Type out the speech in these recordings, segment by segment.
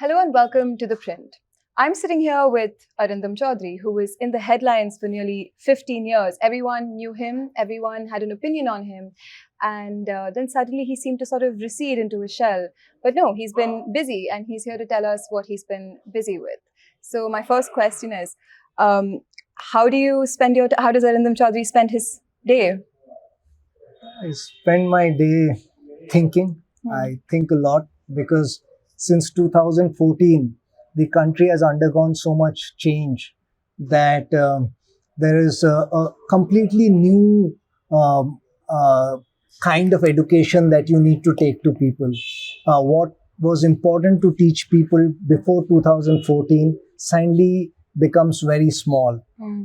Hello and welcome to ThePrint. I'm sitting here with Arindam Chaudhuri, who was in the headlines for nearly 15 years. Everyone knew him, everyone had an opinion on him, and then suddenly he seemed to sort of recede into a shell. But no, he's been busy, and he's here to tell us what he's been busy with. So my first question is, how does Arindam Chaudhuri spend his day? I spend my day thinking. I think a lot because since 2014, the country has undergone so much change that there is a completely new um, kind of education that you need to take to people. What was important to teach people before 2014 suddenly becomes very small,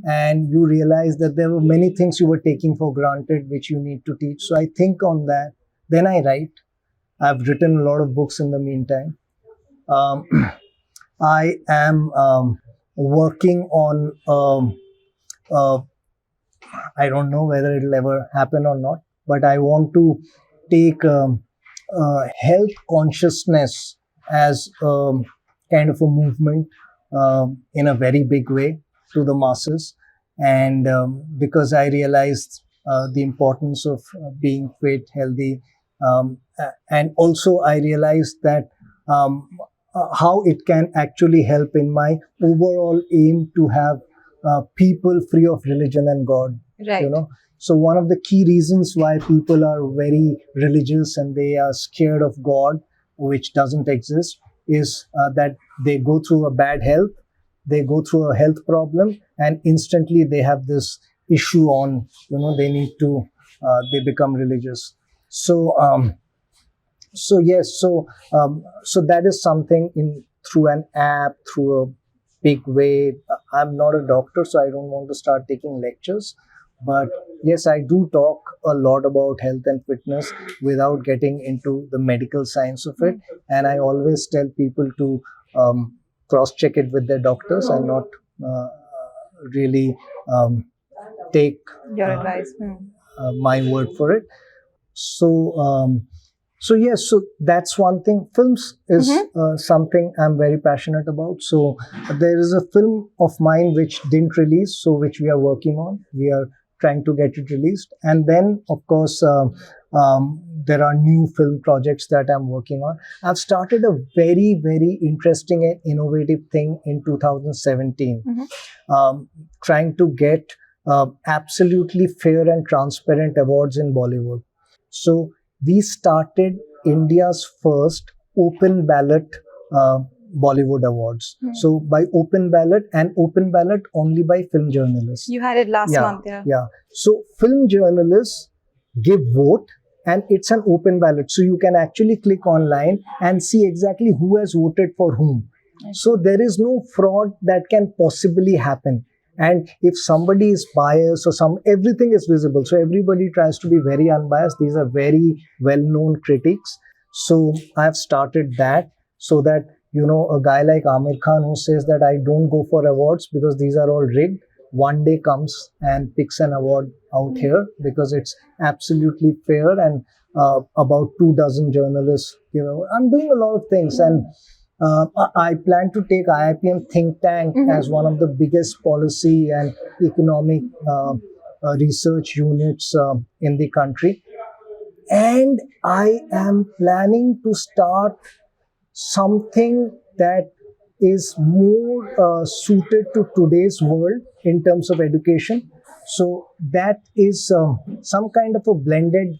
and you realize that there were many things you were taking for granted which you need to teach. So I think on that. Then I write. I've written a lot of books in the meantime. um, I am working on I don't know whether it'll ever happen or not, but I want to take health consciousness as kind of a movement in a very big way to the masses. And because I realized the importance of being fit, healthy, and also I realized that how it can actually help in my overall aim to have people free of religion and God. Right. So one of the key reasons why people are very religious and they are scared of God, which doesn't exist, is that they go through a bad health, they go through a health problem, and instantly they have this issue on, they need to, they become religious. So yes, so that is something through an app, through a big way. I'm not a doctor, so I don't want to start taking lectures. But yes, I do talk a lot about health and fitness without getting into the medical science of it. And I always tell people to cross-check it with their doctors and not really take Your advice. my word for it. So yes, so that's one thing. Films is something I'm very passionate about. So there is a film of mine which didn't release, so which we are working on. We are trying to get it released, and then of course there are new film projects that I'm working on. I've started a very, very interesting and innovative thing in 2017, trying to get absolutely fair and transparent awards in Bollywood. So we started India's first open ballot Bollywood awards. So by open ballot, and open ballot only by film journalists. You had it last month, yeah. Yeah. So film journalists give vote, and it's an open ballot. So you can actually click online and see exactly who has voted for whom. So there is no fraud that can possibly happen. And if somebody is biased or everything is visible. So everybody tries to be very unbiased. These are very well-known critics. So I've started that so that, a guy like Amir Khan who says that I don't go for awards because these are all rigged, one day comes and picks an award out here because it's absolutely fair. And about 24 journalists, I'm doing a lot of things. And I plan to take IIPM think tank as one of the biggest policy and economic research units in the country. And I am planning to start something that is more suited to today's world in terms of education. So that is some kind of a blended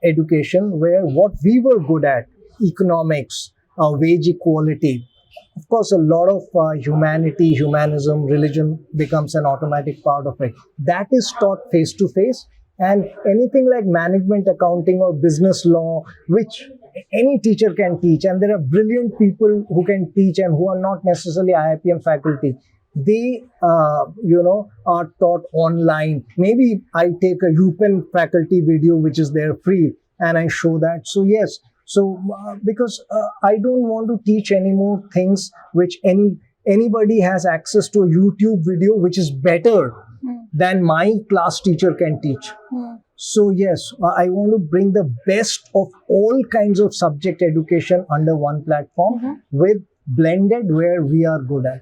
education where what we were good at, economics, wage equality. Of course, a lot of humanity, humanism, religion becomes an automatic part of it. That is taught face to face. And anything like management, accounting, or business law, which any teacher can teach, and there are brilliant people who can teach and who are not necessarily IIPM faculty. They, are taught online. Maybe I take a UPenn faculty video, which is there free, and I show that. So yes. So, because I don't want to teach any more things which anybody has access to a YouTube video which is better than my class teacher can teach. So yes, I want to bring the best of all kinds of subject education under one platform with blended where we are good at.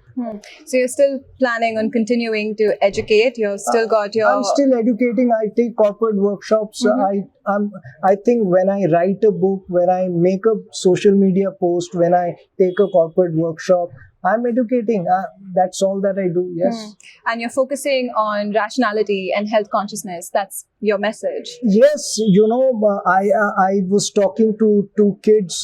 So you're still planning on continuing to educate? You've still got your... I'm still educating. I take corporate workshops. I think when I write a book, when I make a social media post, when I take a corporate workshop, I'm educating. That's all that I do. Yes. And you're focusing on rationality and health consciousness. That's your message. Yes. I was talking to two kids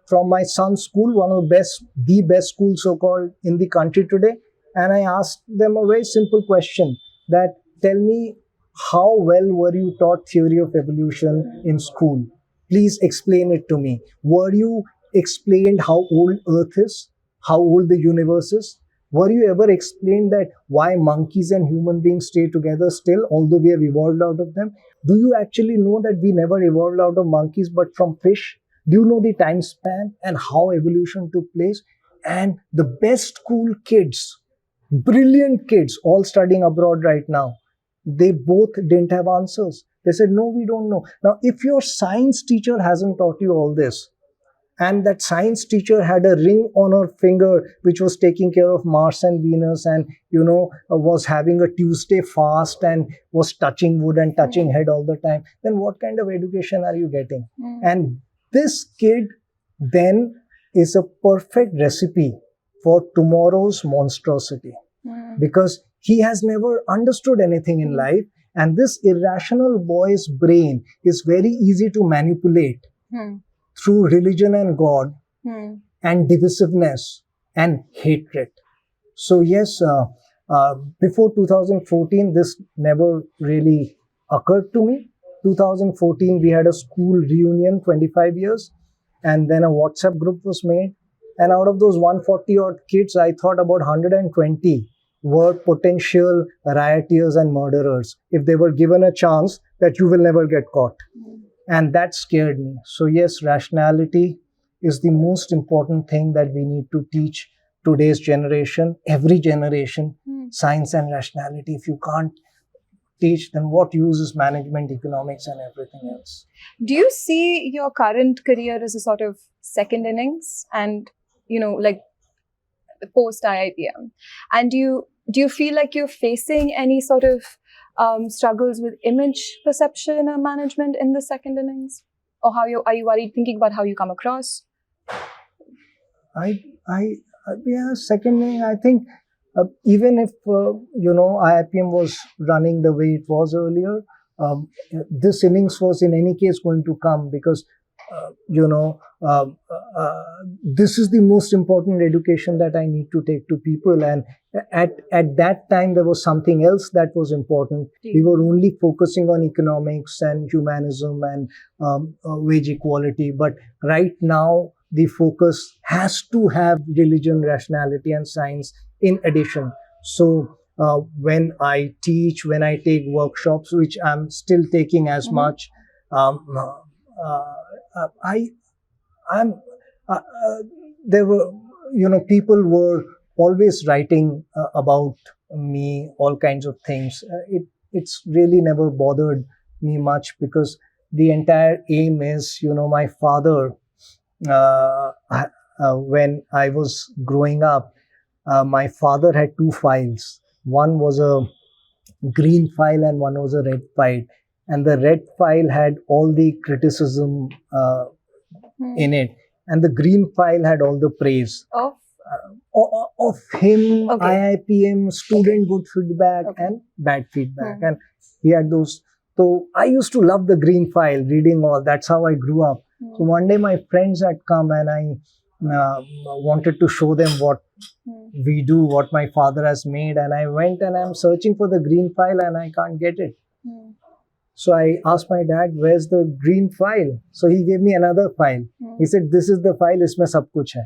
from my son's school, one of the best school so-called in the country today. And I asked them a very simple question that, tell me, how well were you taught theory of evolution in school? Please explain it to me. Were you explained how old Earth is? How old the universe is? Were you ever explained that why monkeys and human beings stay together still, although we have evolved out of them? Do you actually know that we never evolved out of monkeys but from fish? Do you know the time span and how evolution took place? And the best school kids, brilliant kids, all studying abroad right now, they both didn't have answers. They said, no, we don't know. Now, if your science teacher hasn't taught you all this, and that science teacher had a ring on her finger which was taking care of Mars and Venus, and was having a Tuesday fast and was touching wood and touching head all the time, then what kind of education are you getting? And this kid then is a perfect recipe for tomorrow's monstrosity, because he has never understood anything in life, and this irrational boy's brain is very easy to manipulate through religion and God and divisiveness and hatred. So yes, before 2014, this never really occurred to me. 2014, we had a school reunion, 25 years, and then a WhatsApp group was made. And out of those 140 odd kids, I thought about 120 were potential rioters and murderers if they were given a chance that you will never get caught. And that scared me. So yes, rationality is the most important thing that we need to teach today's generation, every generation, science and rationality. If you can't teach, then what use is management, economics, and everything else? Do you see your current career as a sort of second innings and, like post IIPM? And do you feel like you're facing any sort of struggles with image perception or management in the second innings? Or are you worried, thinking about how you come across? Second inning, I think even if, IIPM was running the way it was earlier, this innings was in any case going to come, because, this is the most important education that I need to take to people. And at that time, there was something else that was important. We were only focusing on economics and humanism and wage equality. But right now, the focus has to have religion, rationality, and science in addition. So when I teach, when I take workshops, which I'm still taking as much, there were, people were always writing about me, all kinds of things. It's really never bothered me much, because the entire aim is, my father, when I was growing up, my father had two files. One was a green file and one was a red file. And the red file had all the criticism in it. And the green file had all the praise of him, IIPM, student good feedback and bad feedback. And he had those. So I used to love the green file, reading all. That's how I grew up. So one day my friends had come and I wanted to show them what we do, what my father has made. And I went and I'm searching for the green file and I can't get it. So I asked my dad, where's the green file? So he gave me another file. He said, this is the file, isme sab kuch hai.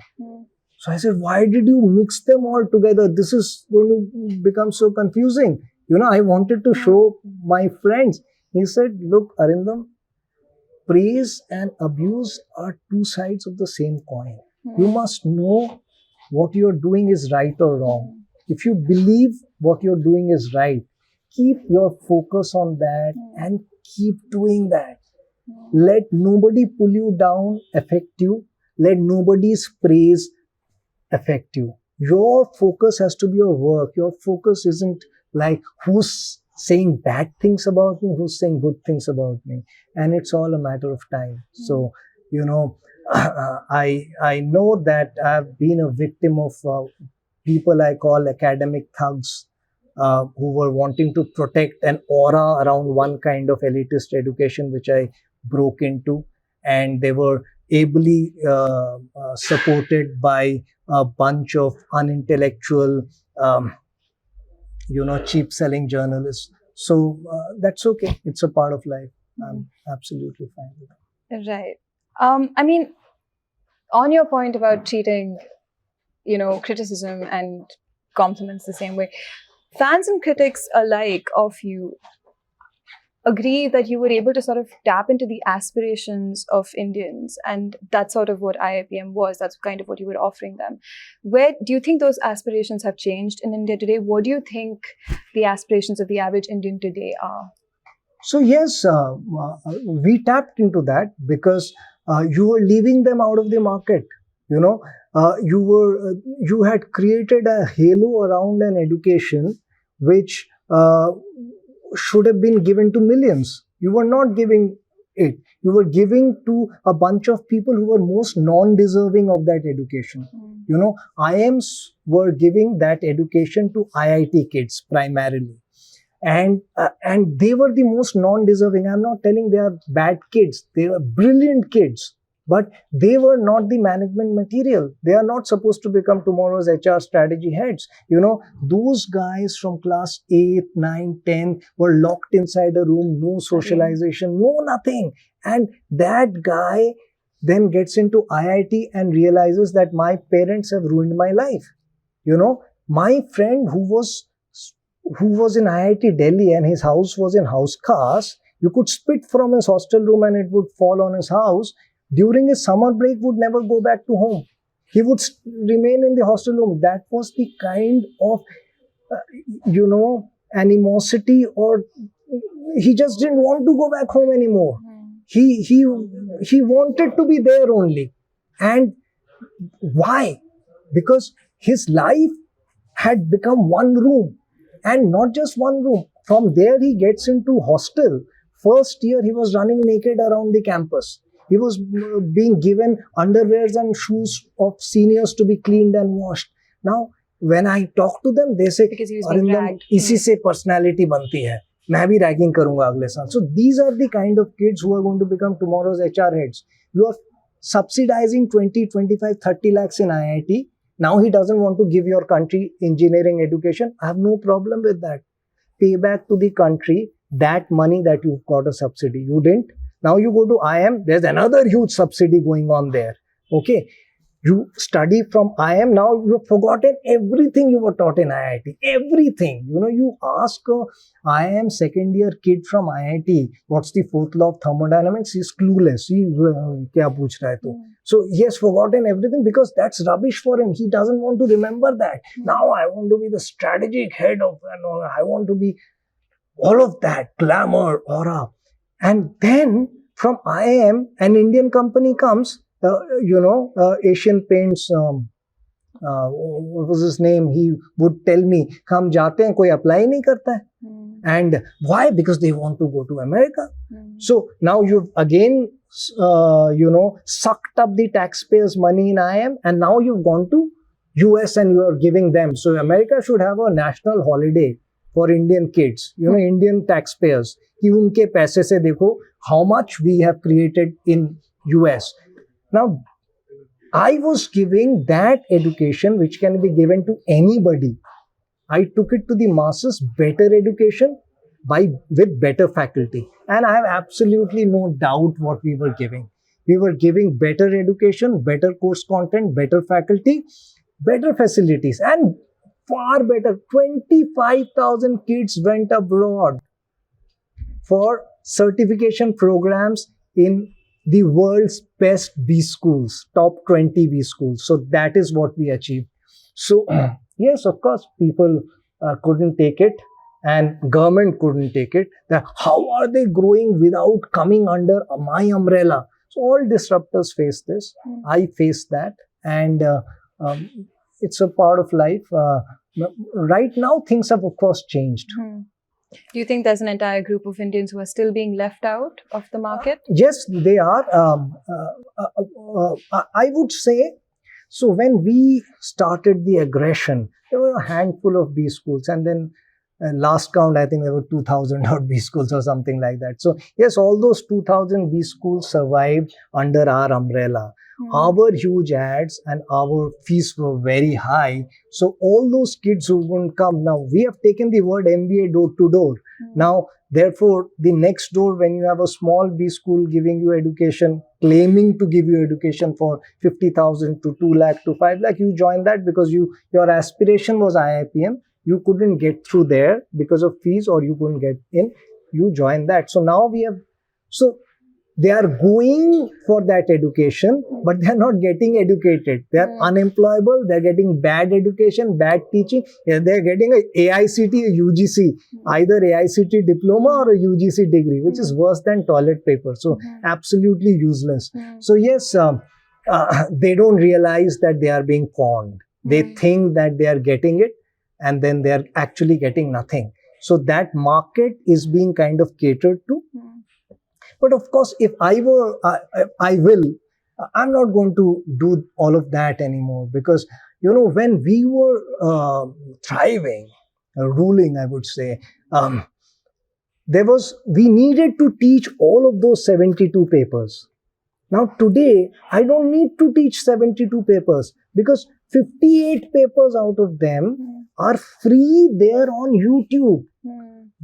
So I said, why did you mix them all together? This is going to become so confusing. I wanted to show my friends. He said, look, Arindam, praise and abuse are two sides of the same coin. You must know what you're doing is right or wrong. If you believe what you're doing is right, keep your focus on that and keep doing that. Let nobody pull you down, affect you. Let nobody's praise affect you. Your focus has to be your work. Your focus isn't like who's saying bad things about me, who's saying good things about me. And it's all a matter of time. So, you know, I know that I've been a victim of people I call academic thugs, who were wanting to protect an aura around one kind of elitist education, which I broke into. And they were ably supported by a bunch of unintellectual, um, cheap selling journalists. So that's okay. It's a part of life. I'm absolutely fine with it. Right. I mean, on your point about treating, criticism and compliments the same way, fans and critics alike of you agree that you were able to sort of tap into the aspirations of Indians, and that's sort of what IIPM was. That's kind of what you were offering them. Where do you think those aspirations have changed in India today? What do you think the aspirations of the average Indian today are? So yes, we tapped into that because you were leaving them out of the market. You had created a halo around an education which should have been given to millions. You were not giving it. You were giving to a bunch of people who were most non-deserving of that education. IIMs were giving that education to IIT kids primarily. And they were the most non-deserving. I'm not telling they are bad kids. They were brilliant kids, but they were not the management material. They are not supposed to become tomorrow's HR strategy heads. Those guys from class 8, 9, 10 were locked inside a room, no socialization, no nothing. And that guy then gets into IIT and realizes that my parents have ruined my life. My friend who was in IIT Delhi and his house was in house khas, you could spit from his hostel room and it would fall on his house. During his summer break, would never go back to home. He would remain in the hostel room. That was the kind of, animosity, or he just didn't want to go back home anymore. He wanted to be there only. And why? Because his life had become one room. And not just one room. From there, he gets into hostel. First year, he was running naked around the campus. He was being given underwears and shoes of seniors to be cleaned and washed. Now, when I talk to them, they say, Arindam, इसी से personality बनती है. मैं भी ragging करूँगा अगले साल. So these are the kind of kids who are going to become tomorrow's HR heads. You are subsidizing 20, 25, 30 lakhs in IIT. Now he doesn't want to give your country engineering education. I have no problem with that. Pay back to the country that money that you've got a subsidy. You didn't. Now you go to IIM, there's another huge subsidy going on there. Okay. You study from IIM, now you've forgotten everything you were taught in IIT. Everything. You ask a IIM second year kid from IIT, what's the fourth law of thermodynamics? He's clueless. Kya pooch raha hai tu? So he has forgotten everything because that's rubbish for him. He doesn't want to remember that. Now I want to be the strategic head of, I want to be all of that, glamour, aura. And then from IIM, an Indian company comes, Asian Paints, what was his name? He would tell me, हम जाते हैं, कोई apply नहीं करता है. And why? Because they want to go to America. So now you've again, sucked up the taxpayers' money in IIM, and now you've gone to US and you are giving them. So America should have a national holiday for Indian kids, Indian taxpayers. कि उनके पैसे से देखो how much we have created in US. Now, I was giving that education which can be given to anybody. I took it to the masses, better education with better faculty. And I have absolutely no doubt what we were giving. We were giving better education, better course content, better faculty, better facilities, and far better. 25,000 kids went abroad for certification programs in the world's best B schools, top 20 B schools. So that is what we achieved. So yes, of course, people couldn't take it and government couldn't take it. How are they growing without coming under my umbrella? So all disruptors face this. I face that. And it's a part of life. Right now, things have, of course, changed. Do you think there's an entire group of Indians who are still being left out of the market? Yes, they are. I would say, so when we started the aggression, there were a handful of B schools, and then last count, I think there were 2,000 odd B schools or something like that. So yes, all those 2,000 B schools survived under our umbrella. Our huge ads and our fees were very high. So all those kids who wouldn't come, now we have taken the word MBA door to door. Now, therefore, the next door, when you have a small B school giving you education, claiming to give you education for 50,000 to 2 lakh to 5 lakh, you join that because your aspiration was IIPM. You couldn't get through there because of fees, or you couldn't get in. You join that. So now we have, so they are going for that education, but they are not getting educated. They are unemployable. They are getting bad education, bad teaching. They are getting a AICT, a UGC, either AICT diploma or a UGC degree, which is worse than toilet paper. So absolutely useless. So yes, they don't realize that they are being conned. They think that they are getting it, and then they are actually getting nothing. So that market is being kind of catered to. But of course, if I were, I'm not going to do all of that anymore, because, when we were thriving, ruling, I would say, we needed to teach all of those 72 papers. Now today, I don't need to teach 72 papers, because 58 papers out of them are free there on YouTube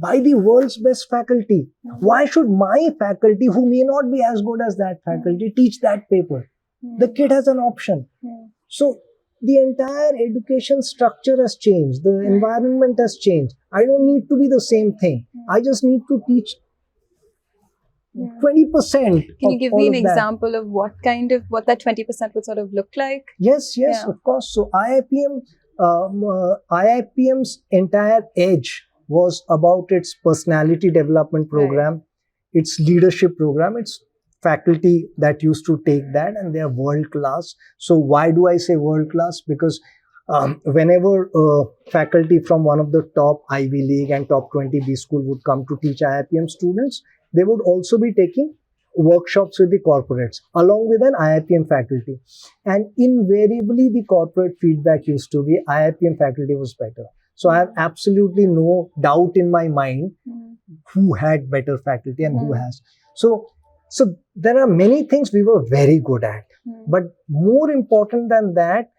by the world's best faculty. Why should my faculty, who may not be as good as that faculty, teach that paper? The kid has an option. So the entire education structure has changed. The environment has changed. I don't need to be the same thing. I just need to teach 20%. Can you give me an example of what that 20% would sort of look like? Yes, of course. So IIPM's entire edge was about its personality development program, its leadership program, its faculty that used to take that, and they are world class. So why do I say world class? Because whenever faculty from one of the top Ivy League and top 20 B school would come to teach IIPM students, they would also be taking workshops with the corporates along with an IIPM faculty. And invariably, the corporate feedback used to be IIPM faculty was better. So I have absolutely no doubt in my mind who had better faculty and who has. So there are many things we were very good at. But more important than that,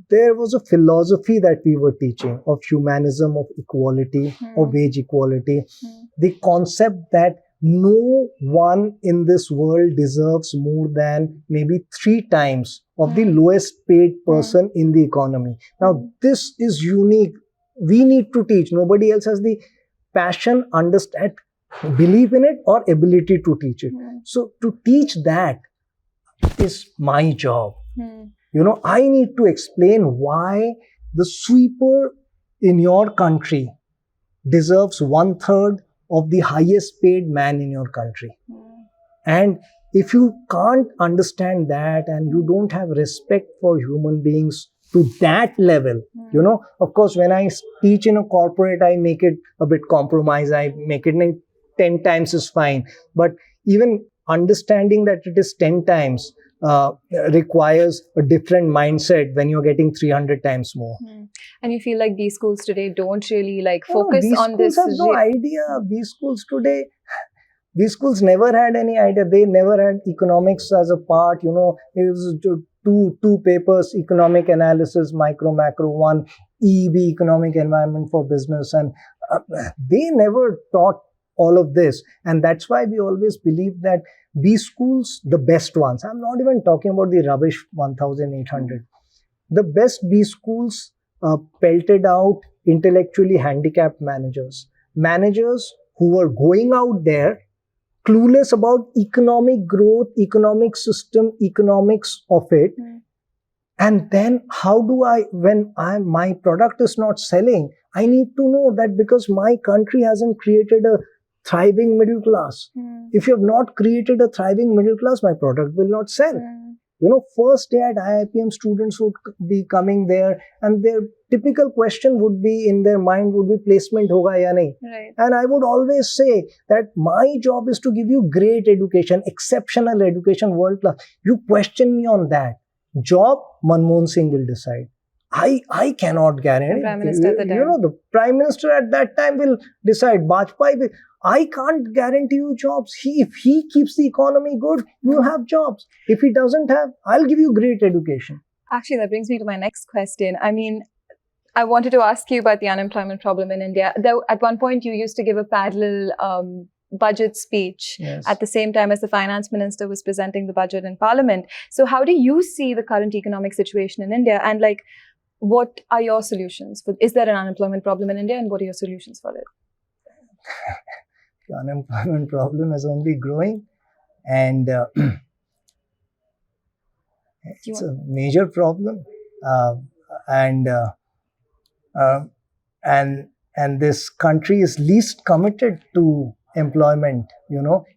there was a philosophy that we were teaching of humanism, of equality, of wage equality. The concept that no one in this world deserves more than maybe 3 times of the lowest paid person in the economy. Now, this is unique. We need to teach. Nobody else has the passion, understand, belief in it, or ability to teach it. So to teach that is my job. I need to explain why the sweeper in your country deserves 1/3 of the highest paid man in your country. And if you can't understand that, and you don't have respect for human beings to that level, of course, when I teach in a corporate, I make it a bit compromise. I make it 10 times is fine. But even understanding that it is 10 times requires a different mindset when you're getting 300 times more. And you feel like these schools today don't really focus on this? These schools have no idea. These schools today, these schools never had any idea. They never had economics as a part. It was two papers: economic analysis, micro, macro, one EEB, economic environment for business, and they never taught all of this. And that's why we always believe that B schools, the best ones, I'm not even talking about the rubbish 1,800. The best B schools pelted out intellectually handicapped managers who were going out there clueless about economic growth, economic system, economics of it. And then how do when my product is not selling, I need to know that because my country hasn't created a thriving middle class. If you have not created a thriving middle class, my product will not sell. First day at IIPM, students would be coming there, and their typical question would be in their mind would be placement hoga ya nahi. Right. And I would always say that my job is to give you great education, exceptional education, world class. You question me on that. Job, Manmohan Singh will decide. I cannot guarantee. The Prime Minister at the time. The Prime Minister at that time will decide. Bajpayee will. I can't guarantee you jobs. If he keeps the economy good, you have jobs. If he doesn't have, I'll give you great education. Actually, that brings me to my next question. I mean, I wanted to ask you about the unemployment problem in India. Though at one point you used to give a parallel budget speech at the same time as the finance minister was presenting the budget in parliament. So how do you see the current economic situation in India? And what are your solutions? Is there an unemployment problem in India, and what are your solutions for it? The unemployment problem is only growing, and it's a major problem. And this country is least committed to employment.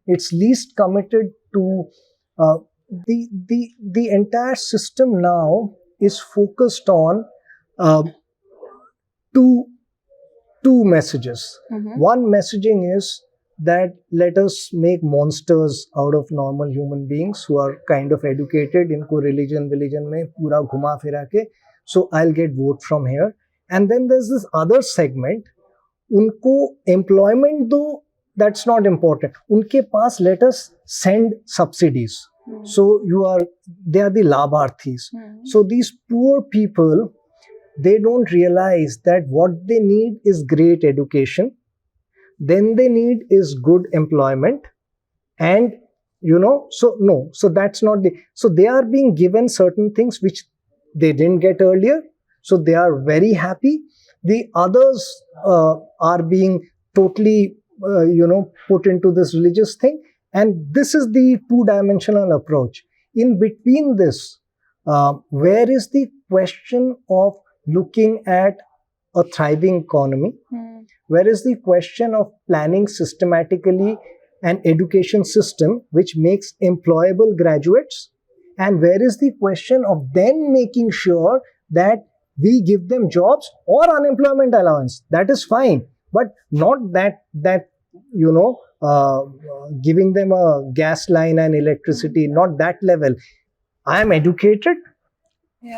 It's least committed to the entire system now is focused on two messages. Mm-hmm. One messaging is that let us make monsters out of normal human beings who are kind of educated, inko religion mein pura ghuma fira ke, so I'll get vote from here. And then there's this other segment, unko employment though, that's not important. Unke paas let us send subsidies. So they are the labharthis. So these poor people, they don't realize that what they need is great education. Then they need is good employment. And, so that's not so they are being given certain things which they didn't get earlier. So they are very happy. The others are being totally, put into this religious thing. And this is the two-dimensional approach. In between this, where is the question of looking at a thriving economy? Where is the question of planning systematically an education system which makes employable graduates? And where is the question of then making sure that we give them jobs or unemployment allowance? That is fine, but not that giving them a gas line and electricity, not that level. I am educated,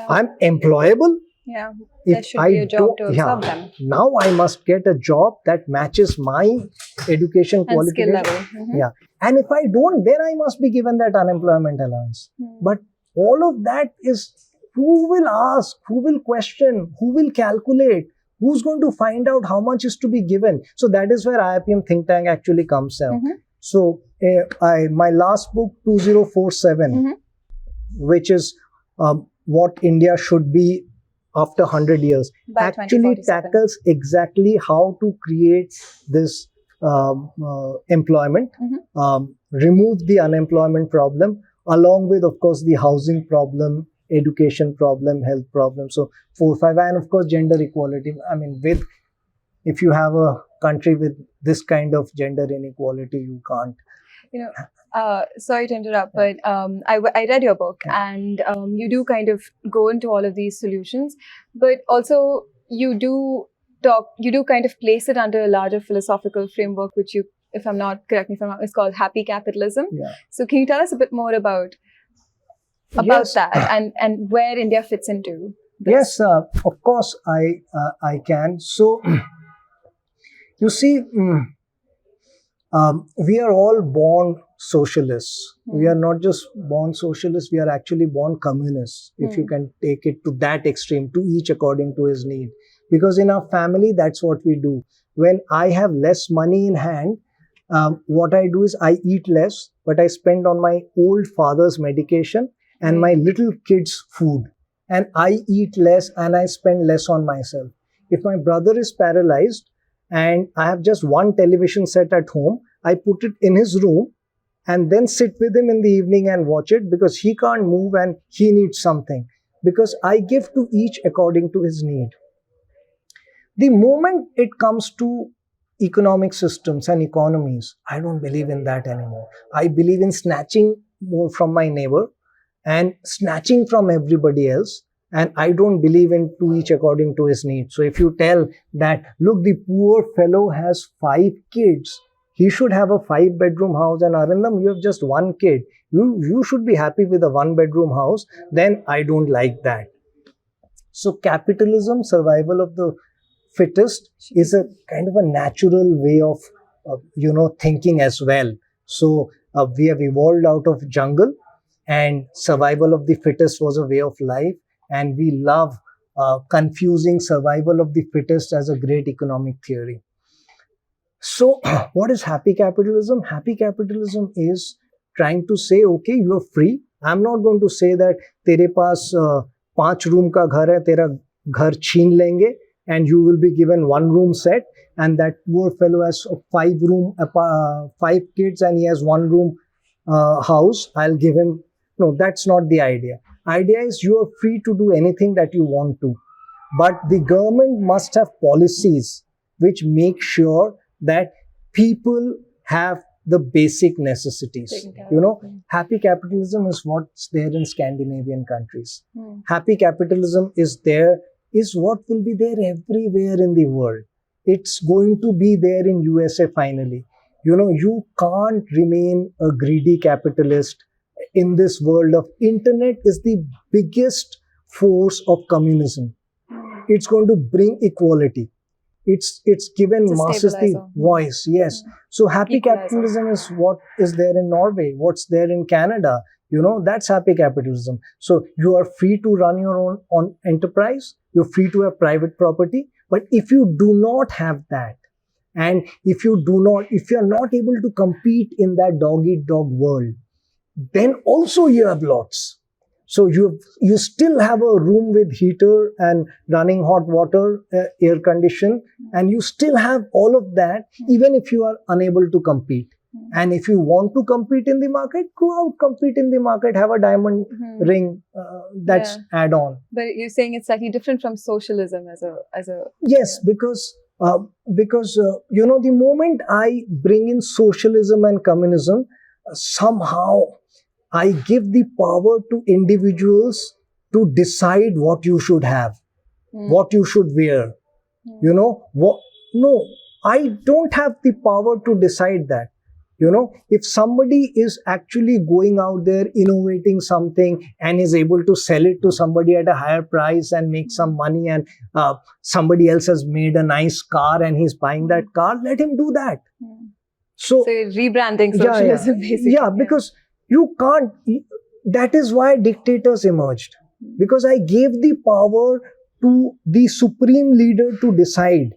I'm employable. Yeah, there should be a job to absorb them. Now I must get a job that matches my education qualification. And skill level. Mm-hmm. Yeah. And if I don't, then I must be given that unemployment allowance. But all of that is, who will ask, who will question, who will calculate, who's going to find out how much is to be given? So that is where IIPM think tank actually comes down. So my last book, 2047, which is what India should be after 100 years, by actually tackles exactly how to create this employment, remove the unemployment problem, along with, of course, the housing problem, education problem, health problem. So 4, 5, and of course, gender equality. I mean, if you have a country with this kind of gender inequality, you can't. Sorry to interrupt, but I read your book, and you do kind of go into all of these solutions, but also you do kind of place it under a larger philosophical framework, which you, correct me if I'm wrong, is called happy capitalism. Yeah. So can you tell us a bit more about that and where India fits into this? Yes, of course I can. So you see, we are all born socialists. We are not just born socialists, we are actually born communists, if you can take it to that extreme, to each according to his need. Because in our family, that's what we do. When I have less money in hand, what I do is I eat less, but I spend on my old father's medication and my little kids' food. And I eat less and I spend less on myself. If my brother is paralyzed and I have just one television set at home, I put it in his room and then sit with him in the evening and watch it, because he can't move and he needs something. Because I give to each according to his need. The moment it comes to economic systems and economies, I don't believe in that anymore. I believe in snatching more from my neighbor and snatching from everybody else. And I don't believe in to each according to his need. So if you tell that, look, the poor fellow has 5 kids, he should have a 5-bedroom house, and Arindam, you have just 1 kid. You should be happy with a 1-bedroom house. Then I don't like that. So capitalism, survival of the fittest, is a kind of a natural way of thinking as well. So we have evolved out of jungle, and survival of the fittest was a way of life, and we love confusing survival of the fittest as a great economic theory. So what is happy capitalism? Happy capitalism is trying to say, okay, you are free. I'm not going to say that तेरे पास 5 room का घर है, तेरा घर छीन लेंगे, and you will be given 1 room set, and that poor fellow has 5 kids and he has 1 room house. I'll give him. No, that's not the idea. Idea is you are free to do anything that you want to, but the government must have policies which make sure that people have the basic necessities. Happy capitalism is what's there in Scandinavian countries. Happy capitalism is what will be there everywhere in the world. It's going to be there in USA finally. You can't remain a greedy capitalist in this world of internet. Is the biggest force of communism. It's going to bring equality. It's given masses the voice. Yes. So happy capitalism is what is there in Norway, what's there in Canada. That's happy capitalism. So you are free to run your own enterprise. You're free to have private property. But if you do not have that, and if you're not able to compete in that dog-eat-dog world, then also you have lots. So you still have a room with heater and running hot water, air condition, and you still have all of that, even if you are unable to compete. And if you want to compete in the market, go out, compete in the market, have a diamond ring. That's add-on. But you're saying it's slightly different from socialism as a. Yes, because the moment I bring in socialism and communism, somehow I give the power to individuals to decide what you should have, what you should wear. No, I don't have the power to decide that. If somebody is actually going out there innovating something and is able to sell it to somebody at a higher price and make some money, and somebody else has made a nice car and he's buying that car, let him do that. So rebranding socialism, basically. Yeah, because you can't. That is why dictators emerged. Because I gave the power to the supreme leader to decide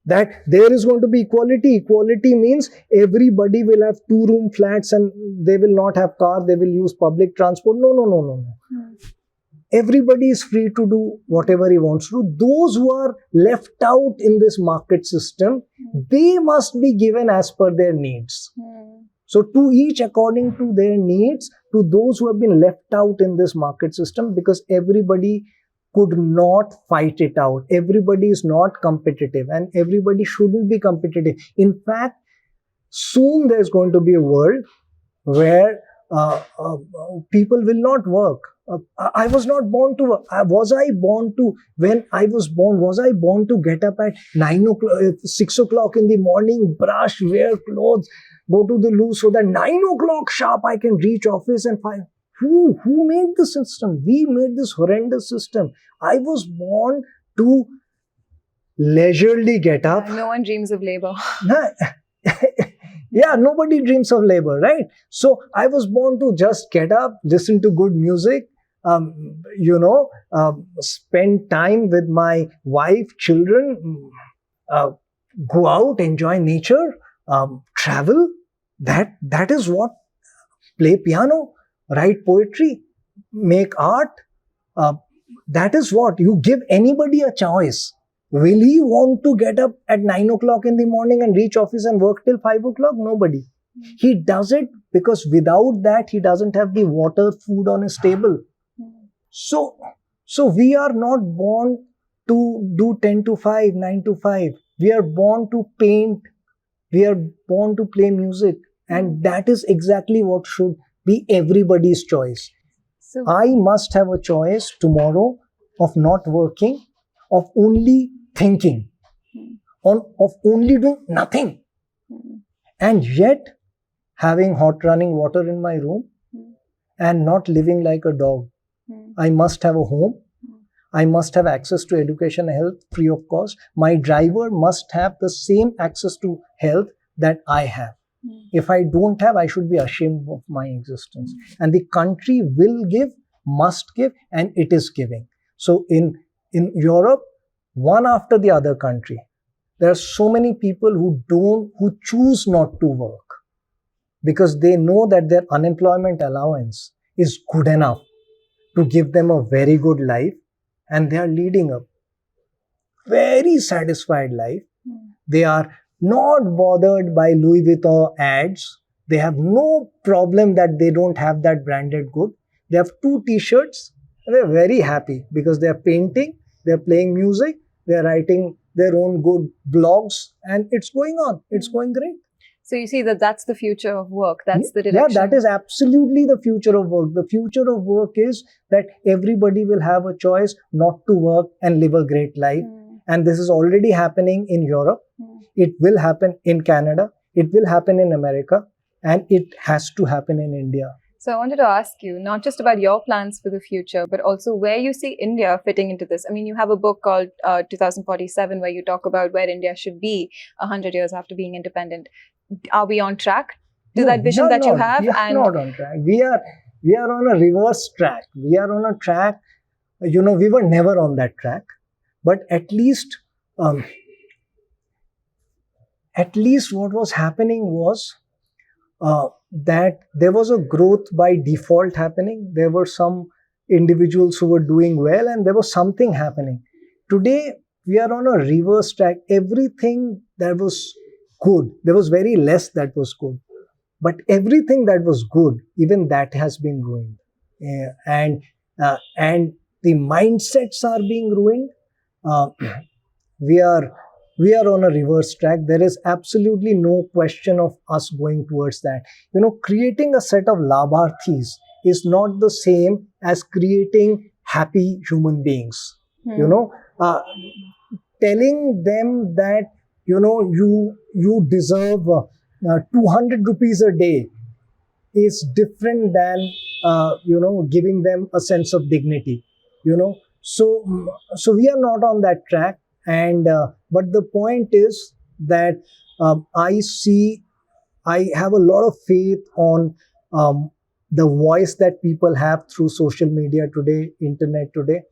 that there is going to be equality. Equality means everybody will have 2-room flats and they will not have car, they will use public transport. No. Everybody is free to do whatever he wants to do. Those who are left out in this market system, they must be given as per their needs. So to each according to their needs, to those who have been left out in this market system, because everybody could not fight it out. Everybody is not competitive, and everybody shouldn't be competitive. In fact, soon there's going to be a world where people will not work. I was not born to work. When I was born to get up at 6 o'clock in the morning, brush, wear clothes, go to the loo so that 9 o'clock sharp I can reach office and find. Who made the system? We made this horrendous system. I was born to leisurely get up. No one dreams of labor. Yeah, nobody dreams of labor, right? So I was born to just get up, listen to good music, spend time with my wife, children, go out, enjoy nature, travel. That is what. Play piano, write poetry, make art. That is what. You give anybody a choice. Will he want to get up at 9 o'clock in the morning and reach office and work till 5 o'clock? Nobody. He does it because without that, he doesn't have the water, food on his table. So we are not born to do 10 to 5, 9 to 5. We are born to paint. We are born to play music. And that is exactly what should be everybody's choice. So, I must have a choice tomorrow of not working, of only thinking, of only doing nothing, and yet having hot running water in my room and not living like a dog. I must have a home. I must have access to education and health free of cost. My driver must have the same access to health that I have. If I don't have, I should be ashamed of my existence. And the country will give, must give, and it is giving. So in Europe, one after the other country, there are so many people who choose not to work because they know that their unemployment allowance is good enough to give them a very good life, and they are leading a very satisfied life. They are not bothered by Louis Vuitton ads. They have no problem that they don't have that branded good. They have 2 t-shirts and they're very happy because they're painting, they're playing music, they're writing their own good blogs, and it's going on. It's going great. so you see that that's the future of work. That's the direction. Yeah, that is absolutely the future of work. The future of work is that everybody will have a choice not to work and live a great life. And this is already happening in Europe. It will happen in Canada. It will happen in America. And it has to happen in India. So I wanted to ask you, not just about your plans for the future, but also where you see India fitting into this. I mean, you have a book called 2047 where you talk about where India should be 100 years after being independent. Are we on track to that vision that you have? We are not on track. We are on a reverse track. We are on a track, we were never on that track. But at least what was happening was that there was a growth by default happening. There were some individuals who were doing well, and there was something happening. Today, we are on a reverse track. Everything that was good, there was very less that was good. But everything that was good, even that has been ruined. And the mindsets are being ruined. We are on a reverse track. There is absolutely no question of us going towards that. Creating a set of labharthis is not the same as creating happy human beings. Telling them that you deserve 200 rupees a day is different than giving them a sense of dignity. So we are not on that track. And but the point is that I have a lot of faith on the voice that people have through social media today, internet today,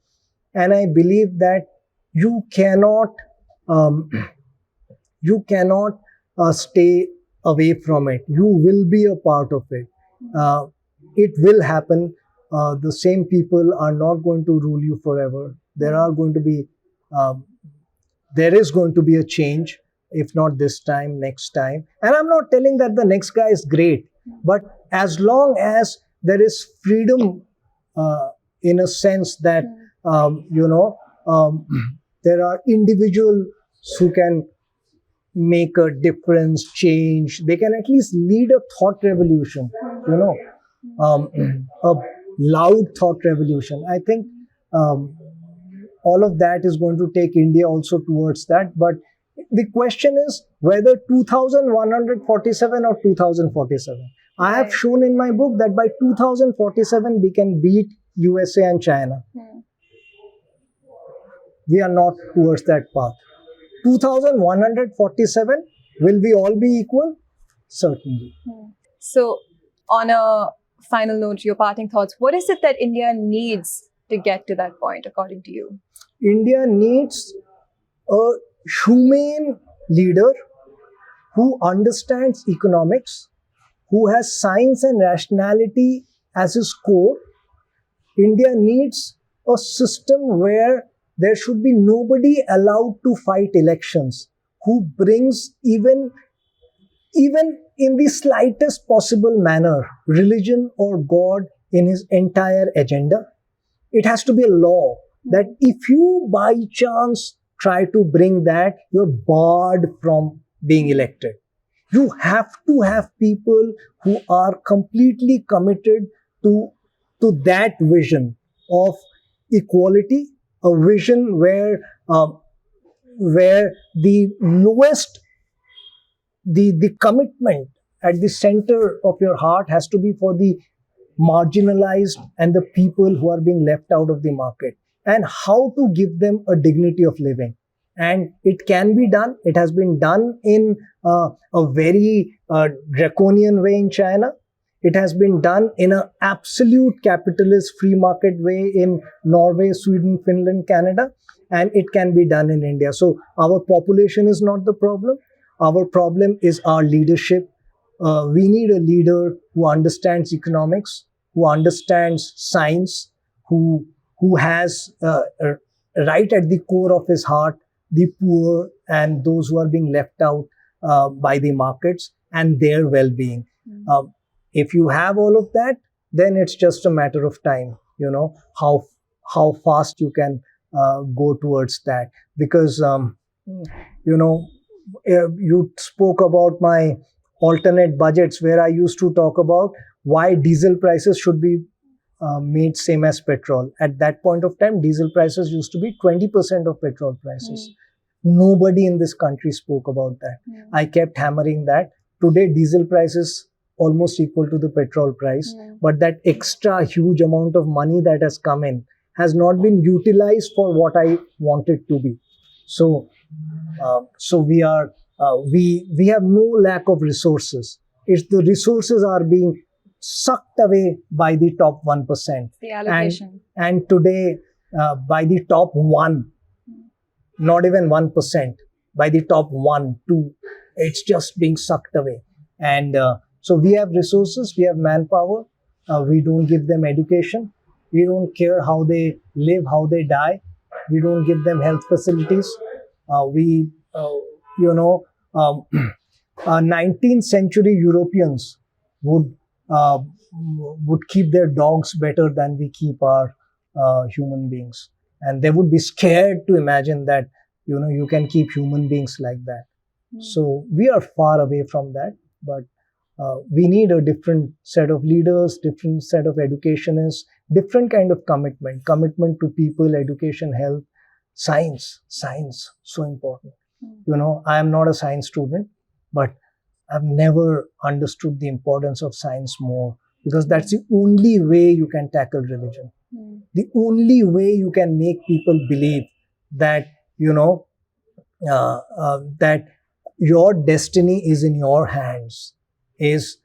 and I believe that you cannot stay away from it. You will be a part of it. It will happen. The same people are not going to rule you forever. There is going to be a change, if not this time, next time. And I'm not telling that the next guy is great, but as long as there is freedom, in a sense that there are individuals who can make a difference, change. They can at least lead a thought revolution, a loud thought revolution. I think all of that is going to take India also towards that. But the question is whether 2147 or 2047. I have shown in my book that by 2047 we can beat USA and China. We are not towards that path. 2147, will we all be equal? Certainly. So, on a final note, your parting thoughts, what is it that India needs to get to that point, according to you? India needs a humane leader who understands economics, who has science and rationality as his core. India needs a system where there should be nobody allowed to fight elections, who brings even in the slightest possible manner religion or God in his entire agenda. It has to be a law that if you by chance try to bring that, you're barred from being elected. You have to have people who are completely committed to to that vision of equality, a vision where the lowest, the commitment at the center of your heart has to be for the marginalized and the people who are being left out of the market, and how to give them a dignity of living. And it can be done. It has been done in a very draconian way in China. It has been done in an absolute capitalist free market way in Norway, Sweden, Finland, Canada, and it can be done in India. So our population is not the problem. Our problem is our leadership. We need a leader who understands economics, who understands science, who has right at the core of his heart the poor and those who are being left out by the markets and their well-being. If you have all of that, then it's just a matter of time, how fast you can go towards that. Because you spoke about my alternate budgets, where I used to talk about why diesel prices should be made same as petrol. At that point of time, diesel prices used to be 20% of petrol prices. Nobody in this country spoke about that. I kept hammering that. Today, diesel prices almost equal to the petrol price, but that extra huge amount of money that has come in has not been utilized for what I want it to be. So we have no lack of resources. It's the resources are being sucked away by the top 1%. The allocation. And today, by the top 1, not even 1%, by the top 1, 2, it's just being sucked away. And so we have resources, we have manpower, we don't give them education, we don't care how they live, how they die, we don't give them health facilities. 19th century Europeans would keep their dogs better than we keep our human beings, and they would be scared to imagine that you can keep human beings like that. So we are far away from that, but we need a different set of leaders, different set of educationists, different kind of commitment to people, education, health, science, so important. I am not a science student, but I've never understood the importance of science more, because that's the only way you can tackle religion. The only way you can make people believe that, that your destiny is in your hands is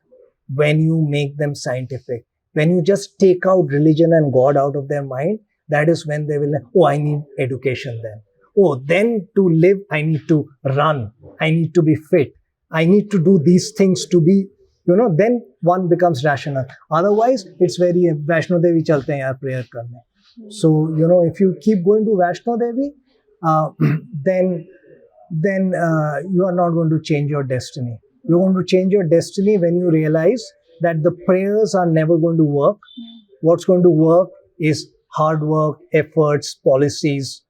when you make them scientific. When you just take out religion and God out of their mind, that is when they will, I need education then. Then to live, I need to run. I need to be fit. I need to do these things to be, then one becomes rational. Otherwise, it's very, Vaishno Devi chalte hain yaar prayer karne. So, if you keep going to Vaishno Devi, then you are not going to change your destiny. You're going to change your destiny when you realize that the prayers are never going to work. What's going to work is hard work, efforts, policies.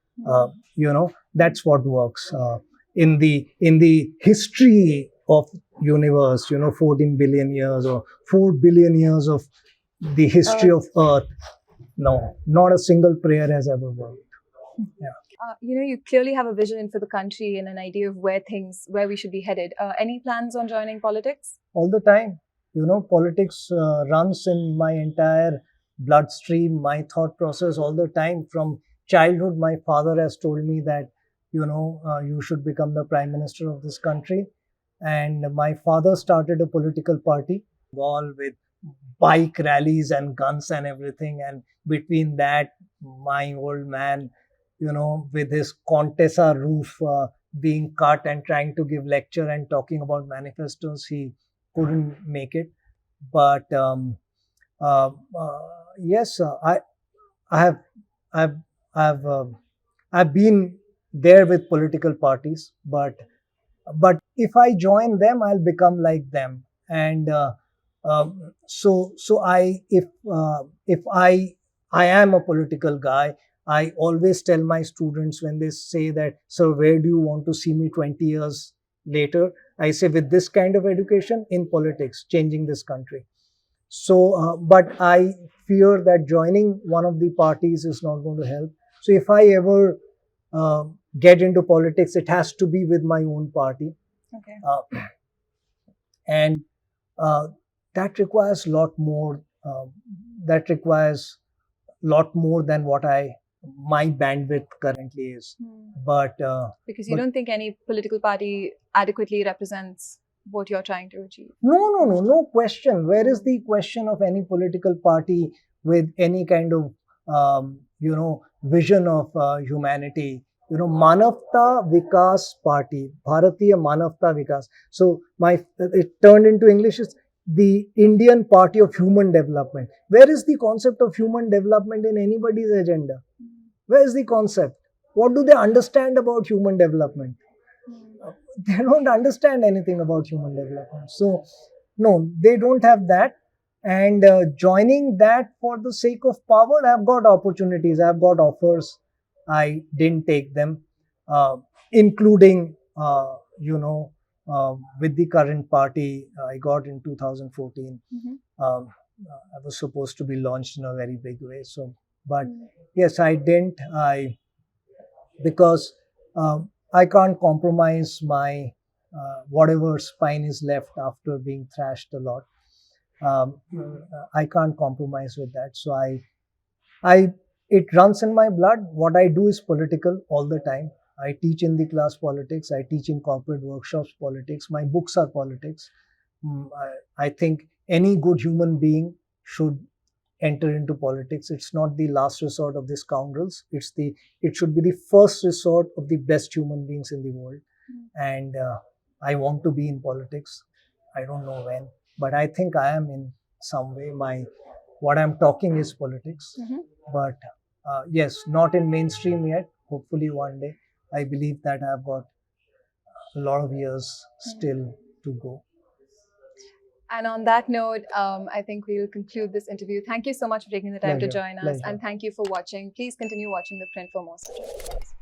That's what works. In the history of universe, 14 billion years or 4 billion years of the history of Earth, no, not a single prayer has ever worked. Yeah. You clearly have a vision for the country and an idea of where we should be headed. Any plans on joining politics? All the time. Politics runs in my entire bloodstream, my thought process all the time. From childhood, my father has told me that, you should become the Prime Minister of this country. And my father started a political party, all with bike rallies and guns and everything. And between that, my old man, with his Contessa roof being cut and trying to give lecture and talking about manifestos, he couldn't make it. But yes, I've been there with political parties, but if I join them, I'll become like them. And if I am a political guy, I always tell my students when they say that, sir, where do you want to see me 20 years later? I say, with this kind of education in politics, changing this country. So, but I fear that joining one of the parties is not going to help. So, if I ever get into politics, it has to be with my own party. Okay. And that requires a lot more. That requires a lot more than what my bandwidth currently is. But because you don't think any political party adequately represents what you're trying to achieve. No question. Where is the question of any political party with any kind of vision of humanity? Manavta Vikas Party, Bharatiya Manavta Vikas. So it turned into English is the Indian Party of Human Development. Where is the concept of human development in anybody's agenda? Where is the concept? What do they understand about human development? They don't understand anything about human development. So, no, they don't have that. And joining that for the sake of power, I've got opportunities, I've got offers. I didn't take them, including, with the current party I got in 2014. I was supposed to be launched in a very big way. So, but yes, I didn't. Because I can't compromise my whatever spine is left after being thrashed a lot. I can't compromise with that. So it runs in my blood. What I do is political all the time. I teach in the class politics. I teach in corporate workshops politics. My books are politics. I think any good human being should enter into politics. It's not the last resort of the scoundrels. It should be the first resort of the best human beings in the world. And I want to be in politics. I don't know when, but I think I am in some way. What I'm talking is politics, but yes, not in mainstream yet. Hopefully one day. I believe that I've got a lot of years still to go. And on that note, I think we'll conclude this interview. Thank you so much for taking the time to join us. Pleasure. And thank you for watching. Please continue watching The Print for more such episodes.